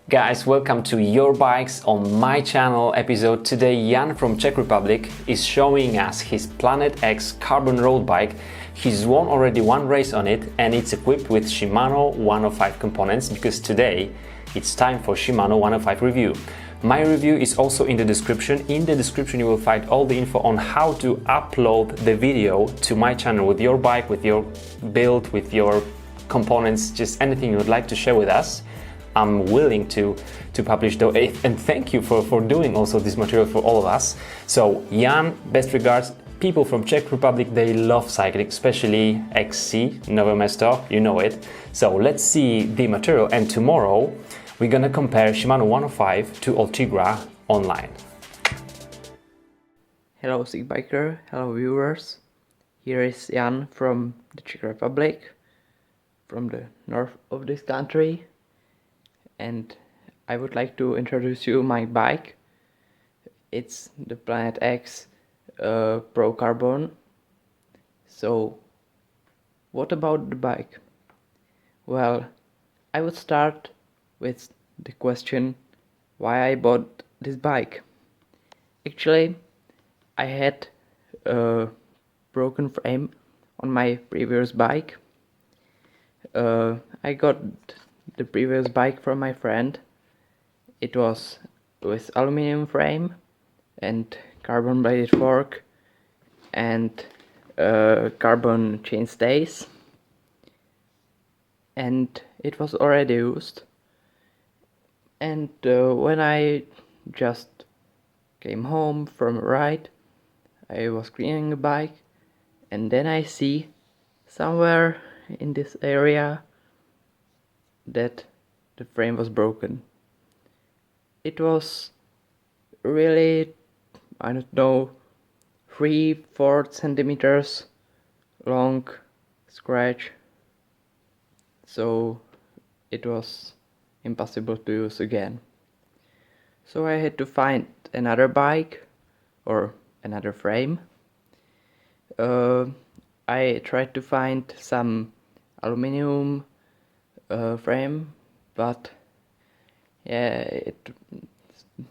Guys, welcome to Your Bikes on my channel episode. Today Jan from Czech Republic is showing us his Planet X carbon road bike. He's won already one race on it and it's equipped with Shimano 105 components because today it's time for Shimano 105 review. My review is also in the description. In the description you will find all the info on how to upload the video to my channel with your bike, with your build, with your components, just anything you would like to share with us. I'm willing to publish those, and thank you for doing also this material for all of us. So Jan, best regards. People from Czech Republic, they love cycling, especially XC, Nowe Mesto, you know it. So let's see the material, and tomorrow we're gonna compare Shimano 105 to Ultegra online. Hello Sick Biker, hello viewers. Here is Jan from the Czech Republic, from the north of this country. And I would like to introduce you my bike. It's the Planet X Pro Carbon. So what about the bike? Well, I would start with the question why I bought this bike. Actually, I had a broken frame on my previous bike. I got the previous bike from my friend. It was with aluminum frame and carbon bladed fork and carbon chainstays, and it was already used. And when I just came home from a ride, I was cleaning the bike, and then I see somewhere in this area that the frame was broken. It was really, I don't know, 3-4 centimeters long scratch, so it was impossible to use again. So I had to find another bike or another frame. I tried to find some aluminum frame, but yeah,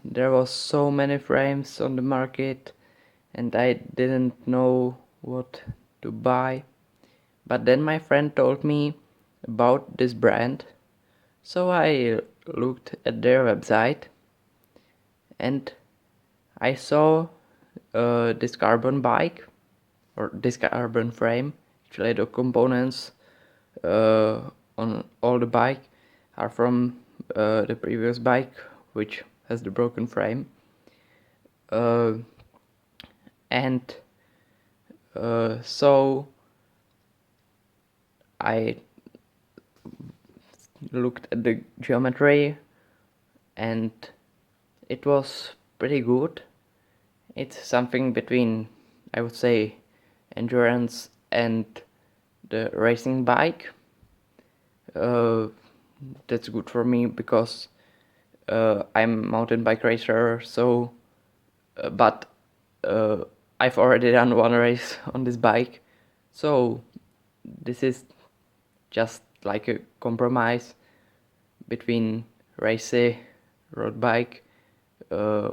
there was so many frames on the market and I didn't know what to buy. But then my friend told me about this brand, so I looked at their website and I saw this carbon bike, or this carbon frame. Actually the components on all the bike are from the previous bike, which has the broken frame. So I looked at the geometry and it was pretty good. It's something between, I would say, endurance and the racing bike. That's good for me because I'm a mountain bike racer, so but I've already done one race on this bike, so this is just like a compromise between racy road bike,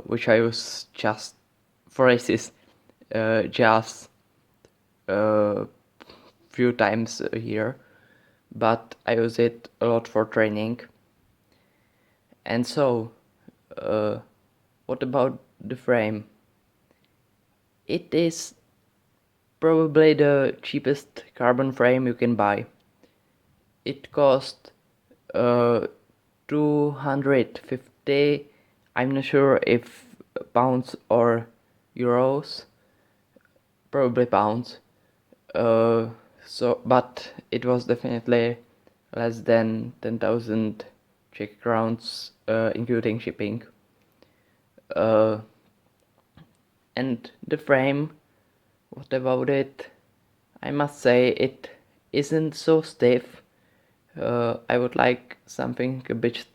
which I use just for races, just few times a year, but I use it a lot for training. And so what about the frame? It is probably the cheapest carbon frame you can buy. It cost 250, I'm not sure if pounds or euros, probably pounds. But it was definitely less than 10,000 Czech crowns, including shipping. And the frame, what about it? I must say it isn't so stiff. I would like something a bit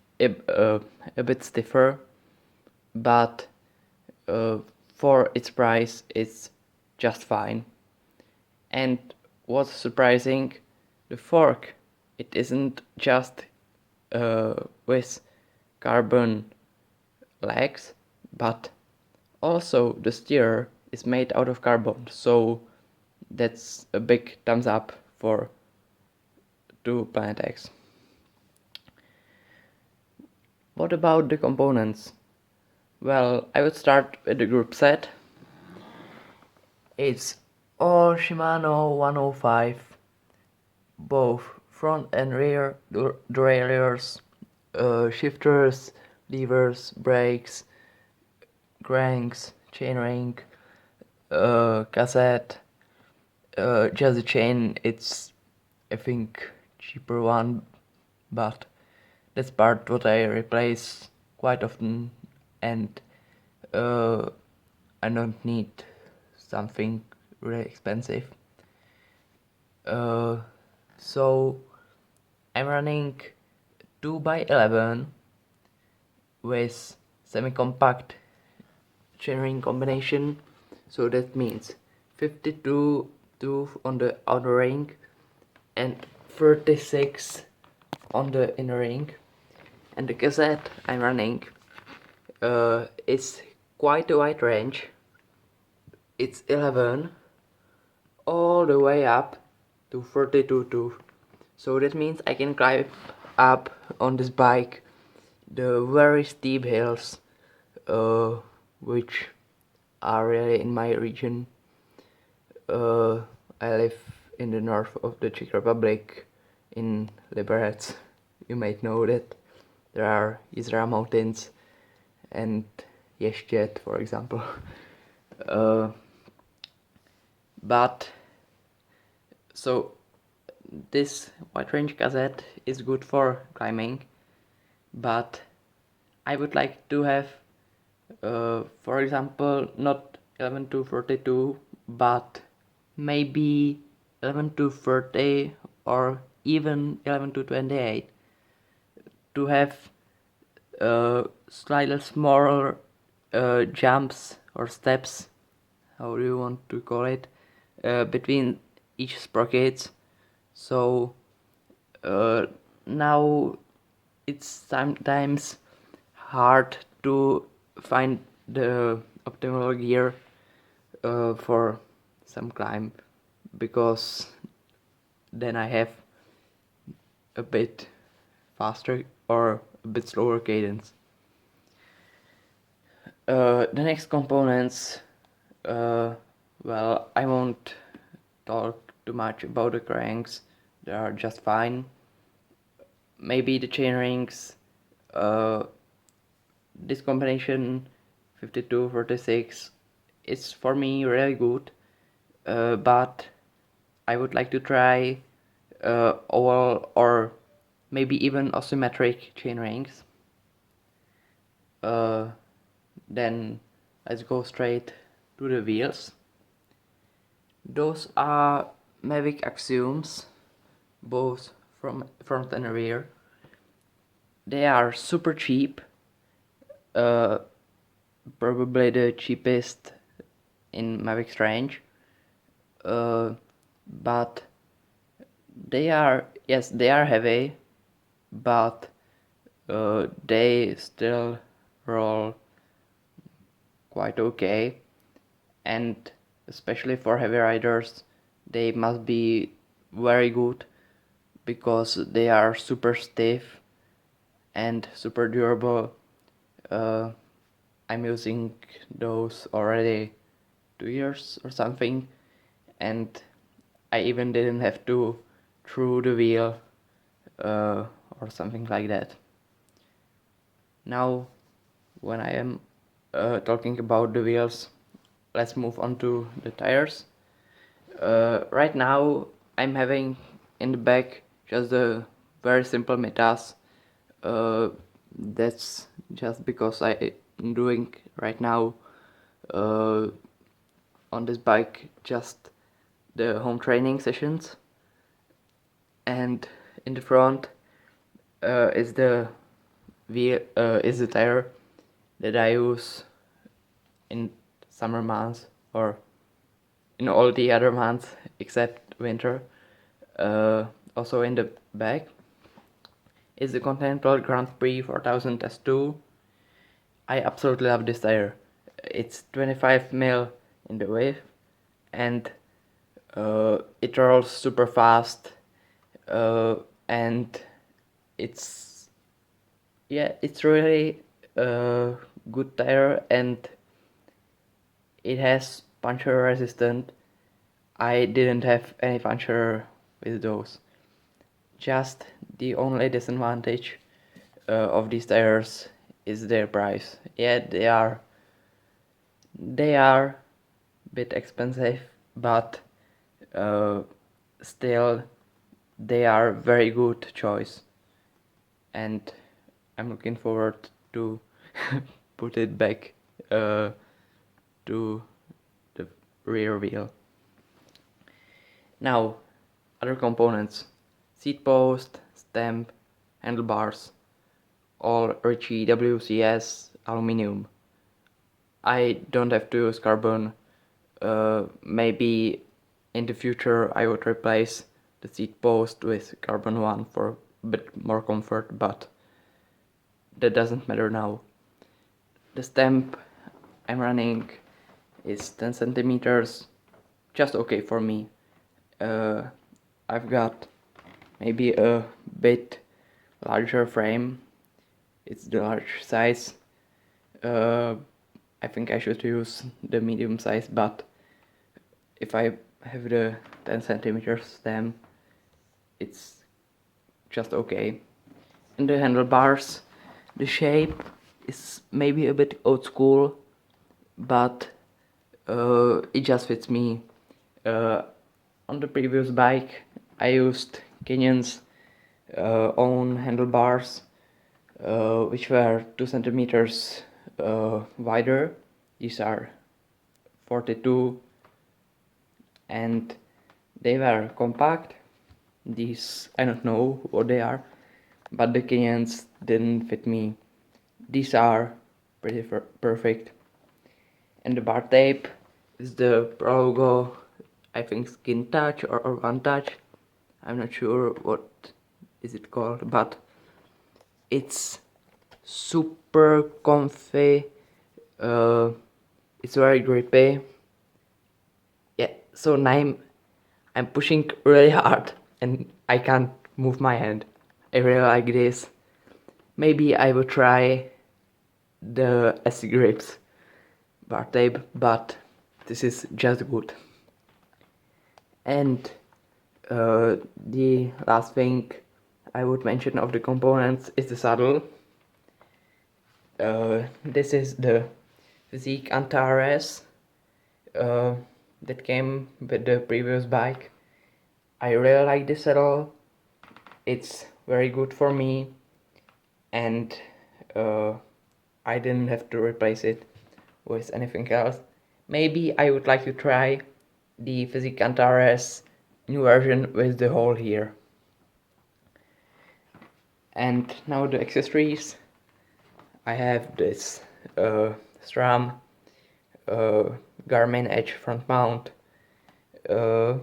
stiffer, but for its price it's just fine. And what's surprising, the fork, it isn't just with carbon legs, but also the steer is made out of carbon, so that's a big thumbs up to Planet X. What about the components? Well, I would start with the group set. It's all Shimano 105, both front and rear derailleurs, shifters, levers, brakes, cranks, chainring, cassette, just the chain. It's, I think, cheaper one, but that's part what I replace quite often, and I don't need something really expensive. So I'm running 2x11 with semi-compact chainring combination, so that means 52 tooth on the outer ring and 36 on the inner ring. And the cassette I'm running is quite a wide range. It's 11 all the way up to 32 tooth. So that means I can climb up on this bike the very steep hills, which are really in my region. I live in the north of the Czech Republic, in Liberec. You might know that there are Jizera mountains and Ještěd, for example. But so this wide range cassette is good for climbing, but I would like to have, for example, not 11 to 42, but maybe 11 to 30 or even 11 to 28, to have slightly smaller jumps or steps, how do you want to call it, between each sprockets. So now it's sometimes hard to find the optimal gear for some climb, because then I have a bit faster or a bit slower cadence. The next components, well, I won't talk too much about the cranks, they are just fine. Maybe the chain rings, this combination 52-46 is for me really good, but I would like to try oval or maybe even asymmetric chain rings. Then let's go straight to the wheels. Those are Mavic Axioms, both from front and rear. They are super cheap, probably the cheapest in Mavic's range, but they are heavy, but they still roll quite okay, and especially for heavy riders they must be very good, because they are super stiff and super durable. I'm using those already 2 years or something, and I even didn't have to throw the wheel or something like that. Now, when I am talking about the wheels, let's move on to the tires. Right now I'm having in the back just a very simple Metas. That's just because I'm doing right now on this bike just the home training sessions, and in the front is the tire that I use in summer months or in all the other months except winter. Also in the back is the Continental Grand Prix 4000 S2. I absolutely love this tire. It's 25 mil in the width and it rolls super fast, and it's really a good tire, and it has puncture resistant. I didn't have any puncture with those. Just the only disadvantage of these tires is their price. Yeah, they are a bit expensive, but still they are very good choice, and I'm looking forward to put it back to the rear wheel. Now, other components: seat post, stamp, handlebars, all Ritchie WCS aluminum. I don't have to use carbon. Maybe in the future I would replace the seat post with carbon one for a bit more comfort, but that doesn't matter now. The stamp I'm running is 10 centimeters, just okay for me. I've got maybe a bit larger frame. It's the large size. I think I should use the medium size, but if I have the 10 centimeters stem, it's just okay. And the handlebars, the shape is maybe a bit old school, but it just fits me. On the previous bike I used Canyon's own handlebars, which were 2 centimeters wider. These are 42 and they were compact. These, I don't know what they are, but the Canyons didn't fit me. These are pretty perfect. And the bar tape is the Pro Logo, I think Skin Touch or One Touch. I'm not sure what is it called, but it's super comfy. It's very grippy. Yeah, so now I'm pushing really hard and I can't move my hand. I really like this. Maybe I will try the SC grips bar tape, but this is just good. And the last thing I would mention of the components is the saddle. This is the Physique Antares that came with the previous bike. I really like this saddle. It's very good for me, and I didn't have to replace it with anything else. Maybe I would like to try the Physique Antares new version with the hole here. And now the accessories. I have this SRAM Garmin Edge front mount. I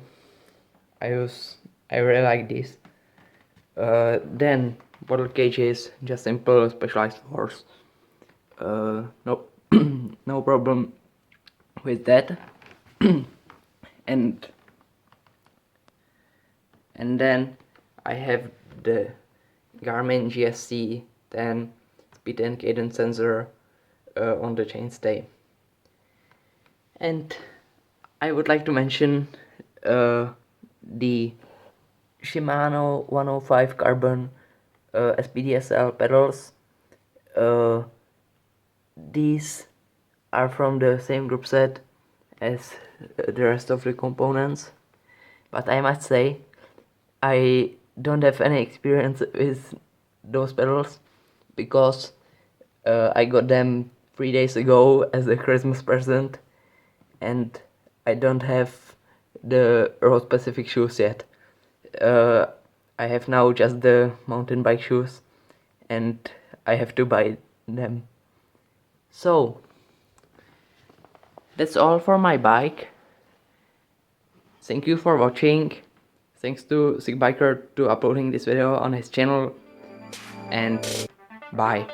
really like this. Then bottle cages, just simple specialized force. No no problem with that. and then I have the Garmin GSC 10 speed and cadence sensor on the chainstay. And I would like to mention the Shimano 105 carbon SPDSL pedals. These are from the same group set as the rest of the components, but I must say I don't have any experience with those pedals because I got them 3 days ago as a Christmas present, and I don't have the road specific shoes yet. I have now just the mountain bike shoes and I have to buy them. So that's all for my bike. Thank you for watching. Thanks to Sick Biker to uploading this video on his channel. and bye.